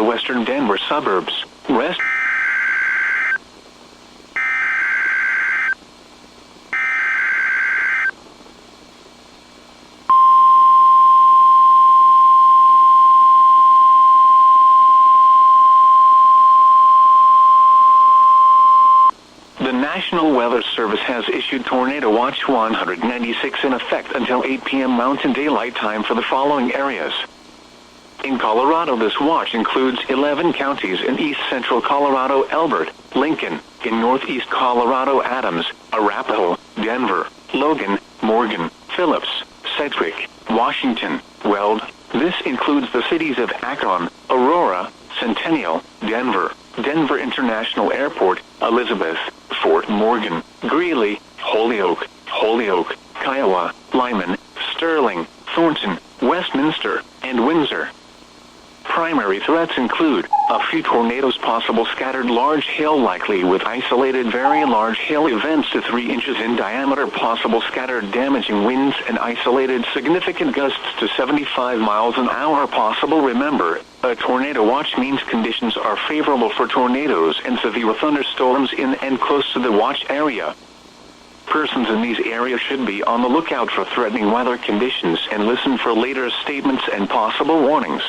the western Denver suburbs. Rest. The National Weather Service has issued Tornado Watch 196 in effect until 8 p.m. Mountain Daylight Time for the following areas. In Colorado, this watch includes 11 counties in east central Colorado: Elbert, Lincoln; in northeast Colorado, Adams, Arapahoe, Denver, Logan, Morgan, Phillips, Sedgwick, Washington, Weld. This includes the cities of Akron, Aurora, Centennial, Denver, Denver International Airport, Elizabeth, Fort Morgan, Greeley, Holyoke, Kiowa, Lyman, Sterling, Thornton, Westminster, and Windsor. Primary threats include a few tornadoes, possible scattered large hail likely with isolated very large hail events to 3 inches in diameter, possible scattered damaging winds and isolated significant gusts to 75 miles an hour possible. Remember, a tornado watch means conditions are favorable for tornadoes and severe thunderstorms in and close to the watch area. Persons in these areas should be on the lookout for threatening weather conditions and listen for later statements and possible warnings.